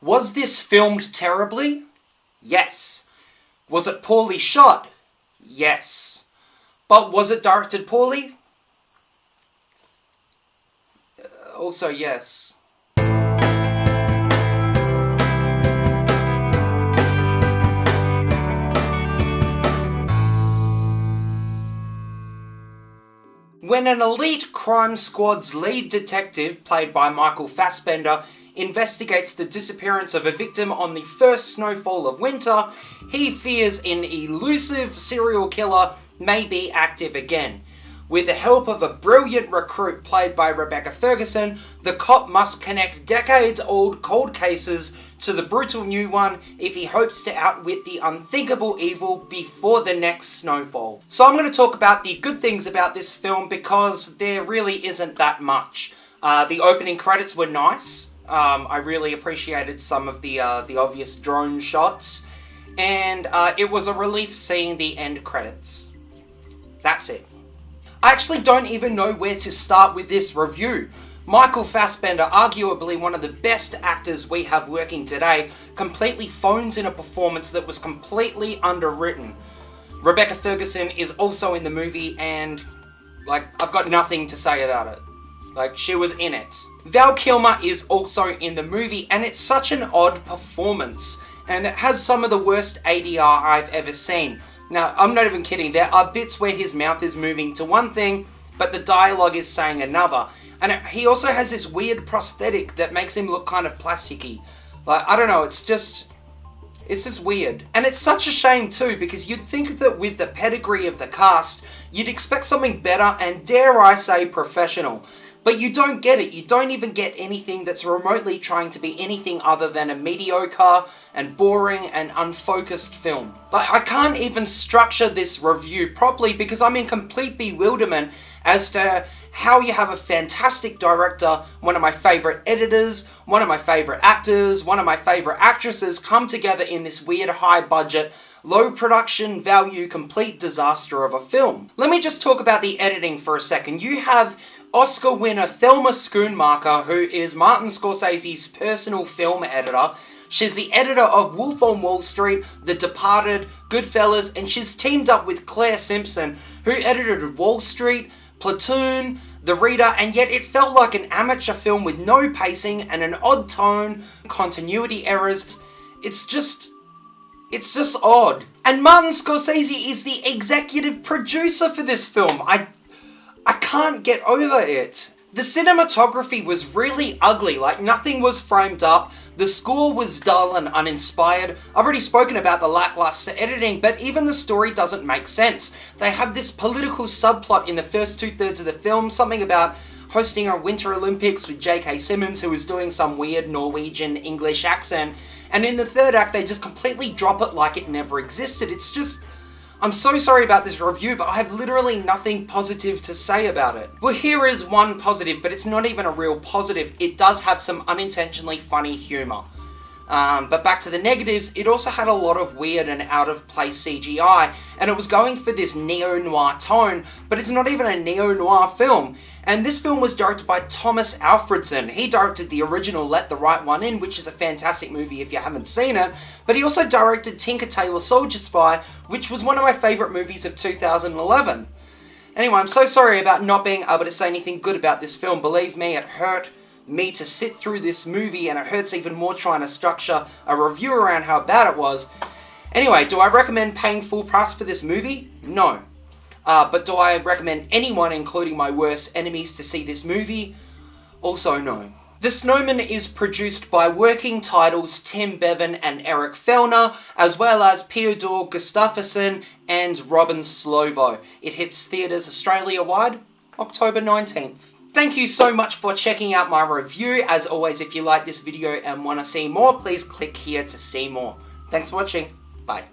Was this filmed terribly? Yes. Was it poorly shot? Yes. But was it directed poorly? Also yes. When an elite crime squad's lead detective, played by Michael Fassbender, investigates the disappearance of a victim on the first snowfall of winter, he fears an elusive serial killer may be active again. With the help of a brilliant recruit played by Rebecca Ferguson, the cop must connect decades-old cold cases to the brutal new one if he hopes to outwit the unthinkable evil before the next snowfall. So I'm going to talk about the good things about this film because there really isn't that much. The opening credits were nice. I really appreciated some of the obvious drone shots. And it was a relief seeing the end credits. That's it. I actually don't even know where to start with this review. Michael Fassbender, arguably one of the best actors we have working today, completely phones in a performance that was completely underwritten. Rebecca Ferguson is also in the movie and, I've got nothing to say about it. She was in it. Val Kilmer is also in the movie and it's such an odd performance and it has some of the worst ADR I've ever seen. Now, I'm not even kidding, there are bits where his mouth is moving to one thing, but the dialogue is saying another. And he also has this weird prosthetic that makes him look kind of plasticky. I don't know, it's just weird. And it's such a shame too, because you'd think that with the pedigree of the cast, you'd expect something better and, dare I say, professional. But you don't get it. You don't even get anything that's remotely trying to be anything other than a mediocre and boring and unfocused film. I can't even structure this review properly because I'm in complete bewilderment as to how you have a fantastic director, one of my favourite editors, one of my favourite actors, one of my favourite actresses come together in this weird high budget, low production value, complete disaster of a film. Let me just talk about the editing for a second. You have Oscar winner Thelma Schoonmaker, who is Martin Scorsese's personal film editor. She's the editor of Wolf on Wall Street, The Departed, Goodfellas, and she's teamed up with Claire Simpson, who edited Wall Street, Platoon, The Reader, and yet it felt like an amateur film with no pacing and an odd tone, continuity errors. It's just odd. And Martin Scorsese is the executive producer for this film. I can't get over it. The cinematography was really ugly, nothing was framed up, the score was dull and uninspired. I've already spoken about the lackluster editing, but even the story doesn't make sense. They have this political subplot in the first 2/3 of the film, something about hosting a Winter Olympics with J.K. Simmons, who was doing some weird Norwegian English accent, and in the third act they just completely drop it like it never existed. It's just... I'm so sorry about this review, but I have literally nothing positive to say about it. Well, here is one positive, but it's not even a real positive. It does have some unintentionally funny humour. But back to the negatives, it also had a lot of weird and out-of-place CGI, and it was going for this neo-noir tone, but it's not even a neo-noir film. And this film was directed by Thomas Alfredson. He directed the original Let the Right One In, which is a fantastic movie if you haven't seen it, but he also directed Tinker Tailor Soldier Spy, which was one of my favourite movies of 2011. Anyway, I'm so sorry about not being able to say anything good about this film. Believe me, it hurt me to sit through this movie, and it hurts even more trying to structure a review around how bad it was. Anyway, do I recommend paying full price for this movie? No. But do I recommend anyone, including my worst enemies, to see this movie? Also no. The Snowman is produced by Working Titles Tim Bevan and Eric Fellner, as well as Theodore Gustafsson and Robin Slovo. It hits theatres Australia-wide October 19th. Thank you so much for checking out my review. As always, if you like this video and want to see more, please click here to see more. Thanks for watching. Bye.